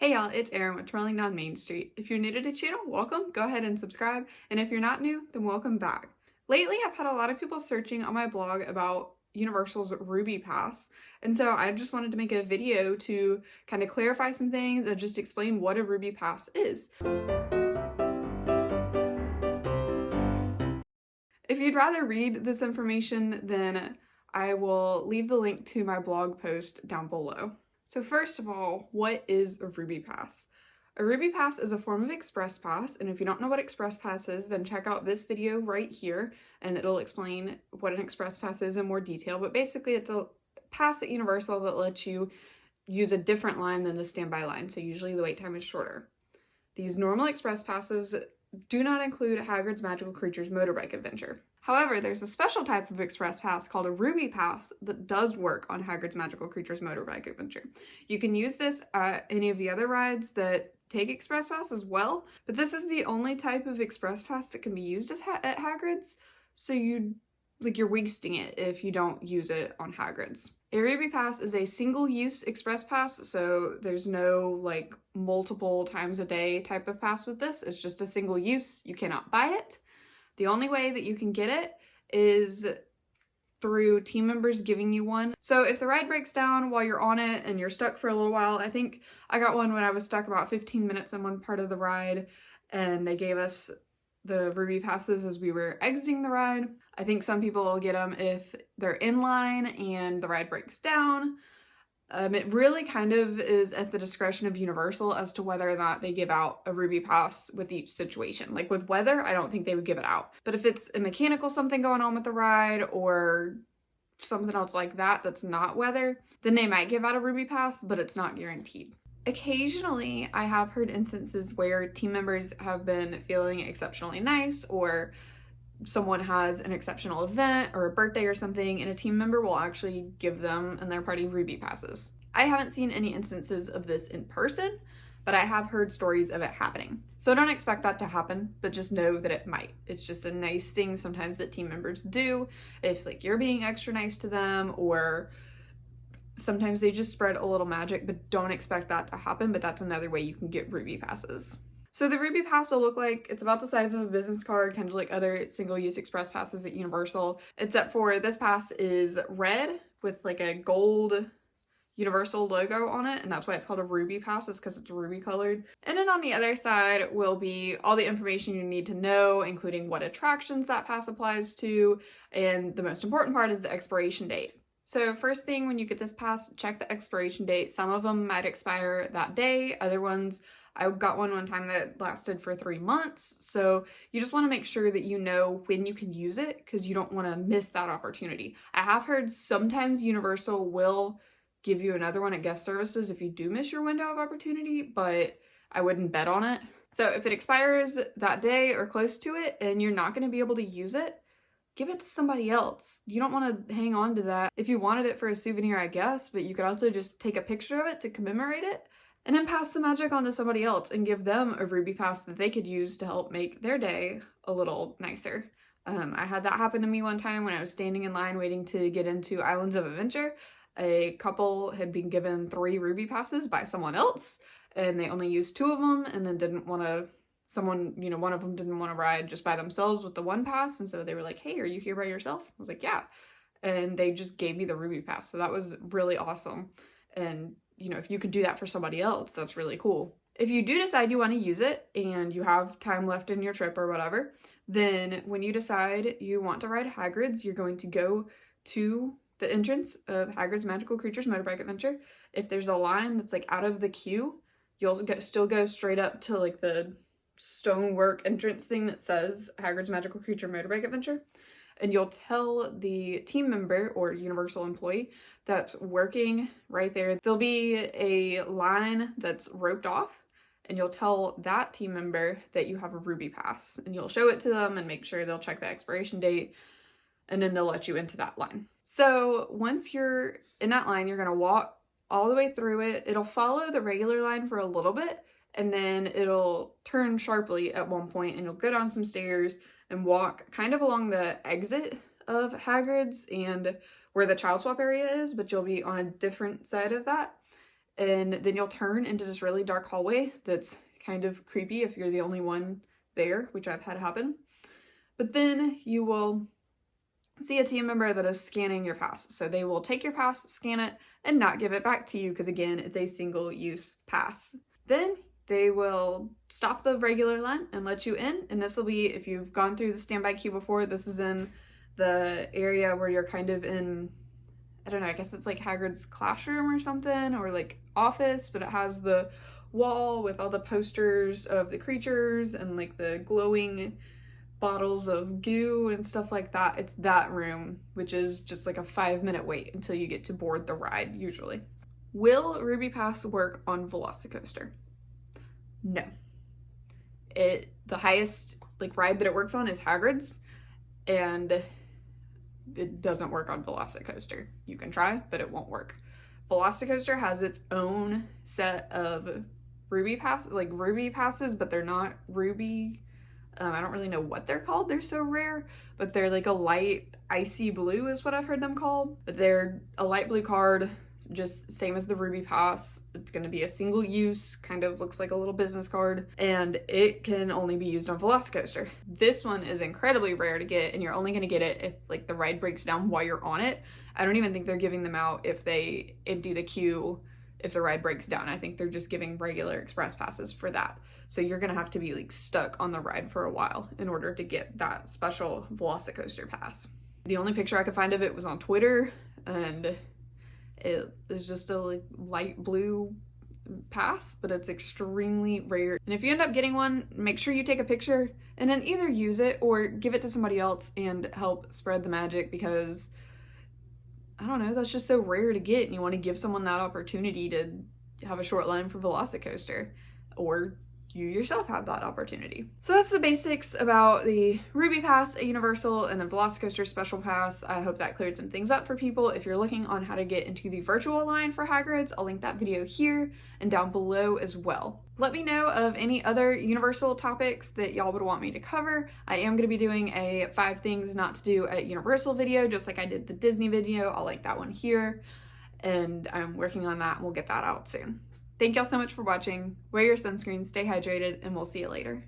Hey y'all, it's Erin with Twirling Down Main Street. If you're new to the channel, welcome, go ahead and subscribe, and if you're not new, then welcome back. Lately, I've had a lot of people searching on my blog about Universal's Ruby Pass, and so I just wanted to make a video to kind of clarify some things and just explain what a Ruby Pass is. If you'd rather read this information, then I will leave the link to my blog post down below. So first of all, what is a Ruby Pass? A Ruby Pass is a form of Express Pass, and if you don't know what Express Pass is, then check out this video right here, and it'll explain what an Express Pass is in more detail. But basically, it's a pass at Universal that lets you use a different line than the standby line, so usually the wait time is shorter. These normal Express Passes do not include Hagrid's Magical Creatures Motorbike Adventure. However, there's a special type of Express Pass called a Ruby Pass that does work on Hagrid's Magical Creatures Motorbike Adventure. You can use this at any of the other rides that take Express Pass as well, but this is the only type of Express Pass that can be used at Hagrid's, so you're wasting it if you don't use it on Hagrid's. A Ruby Pass is a single-use Express Pass, so there's no multiple times a day type of pass with this. It's just a single use. You cannot buy it. The only way that you can get it is through team members giving you one. So if the ride breaks down while you're on it and you're stuck for a little while, I think I got one when I was stuck about 15 minutes in one part of the ride, and they gave us the Ruby Passes as we were exiting the ride. I think some people will get them if they're in line and the ride breaks down. It really kind of is at the discretion of Universal as to whether or not they give out a Ruby Pass with each situation. Like with weather, I don't think they would give it out. But if it's a mechanical something going on with the ride or something else like that that's not weather, then they might give out a Ruby Pass, but it's not guaranteed. Occasionally, I have heard instances where team members have been feeling exceptionally nice, or someone has an exceptional event or a birthday or something, and a team member will actually give them and their party Ruby Passes. I haven't seen any instances of this in person, but I have heard stories of it happening. So don't expect that to happen, but just know that it might. It's just a nice thing sometimes that team members do if you're being extra nice to them, or sometimes they just spread a little magic, but don't expect that to happen. But that's another way you can get Ruby Passes. So the Ruby Pass will look like, it's about the size of a business card, kind of like other single-use Express Passes at Universal, except for this pass is red with a gold Universal logo on it, and that's why it's called a Ruby Pass, is because it's ruby colored. And then on the other side will be all the information you need to know, including what attractions that pass applies to, and the most important part is the expiration date. So first thing when you get this pass, check the expiration date. Some of them might expire that day, other ones, I got one time that lasted for 3 months. So you just want to make sure that you know when you can use it, because you don't want to miss that opportunity. I have heard sometimes Universal will give you another one at guest services if you do miss your window of opportunity, but I wouldn't bet on it. So if it expires that day or close to it and you're not going to be able to use it, give it to somebody else. You don't want to hang on to that. If you wanted it for a souvenir, I guess, but you could also just take a picture of it to commemorate it and then pass the magic on to somebody else and give them a Ruby Pass that they could use to help make their day a little nicer. I had that happen to me one time when I was standing in line waiting to get into Islands of Adventure. A couple had been given 3 Ruby Passes by someone else, and they only used 2 of them, and then didn't want to, one of them didn't want to ride just by themselves with the 1 pass, and so they were like, hey, are you here by yourself? I was like, yeah. And they just gave me the Ruby Pass, so that was really awesome. And if you could do that for somebody else, that's really cool. If you do decide you want to use it and you have time left in your trip or whatever, then when you decide you want to ride Hagrid's, you're going to go to the entrance of Hagrid's Magical Creatures Motorbike Adventure. If there's a line that's out of the queue, you'll still go straight up to the stonework entrance thing that says Hagrid's Magical Creature Motorbike Adventure, and you'll tell the team member or Universal employee that's working right there. There'll be a line that's roped off, and you'll tell that team member that you have a Ruby Pass, and you'll show it to them and make sure they'll check the expiration date, and then they'll let you into that line. So once you're in that line, you're gonna walk all the way through it. It'll follow the regular line for a little bit, and then it'll turn sharply at one point, and you'll go down some stairs and walk kind of along the exit of Hagrid's and where the child swap area is, but you'll be on a different side of that. and then you'll turn into this really dark hallway that's kind of creepy if you're the only one there, which I've had happen. But then you will see a team member that is scanning your pass. So they will take your pass, scan it, and not give it back to you because, again, it's a single-use pass. Then they will stop the regular line and let you in, and this will be, if you've gone through the standby queue before, this is in the area where you're kind of in, I don't know, I guess it's like Hagrid's classroom or something, or like office, but it has the wall with all the posters of the creatures and like the glowing bottles of goo and stuff like that. It's that room, which is just like a 5-minute wait until you get to board the ride, usually. Will Ruby Pass work on VelociCoaster? No. The highest like ride that it works on is Hagrid's, and it doesn't work on VelociCoaster. You can try, but it won't work. VelociCoaster has its own set of Ruby passes, but they're not Ruby. I don't really know what they're called. They're so rare, but they're like a light icy blue is what I've heard them called. But they're a light blue card, just same as the Ruby Pass. It's going to be a single use, kind of looks like a little business card, and it can only be used on VelociCoaster. This one is incredibly rare to get, and you're only going to get it if like the ride breaks down while you're on it. I don't even think they're giving them out if they empty the queue if the ride breaks down. I think they're just giving regular express passes for that. So you're gonna have to be like stuck on the ride for a while in order to get that special VelociCoaster pass. The only picture I could find of it was on Twitter, and it is just a like light blue pass, but it's extremely rare. And if you end up getting one, make sure you take a picture and then either use it or give it to somebody else and help spread the magic, because I don't know, that's just so rare to get, and you want to give someone that opportunity to have a short line for VelociCoaster, or you yourself have that opportunity. So that's the basics about the Ruby Pass at Universal and the VelociCoaster Special Pass. I hope that cleared some things up for people. If you're looking on how to get into the virtual line for Hagrid's, I'll link that video here and down below as well. Let me know of any other Universal topics that y'all would want me to cover. I am going to be doing a 5 things not to do at Universal video, just like I did the Disney video. I'll link that one here, and I'm working on that, and we'll get that out soon. Thank y'all so much for watching. Wear your sunscreen, stay hydrated, and we'll see you later.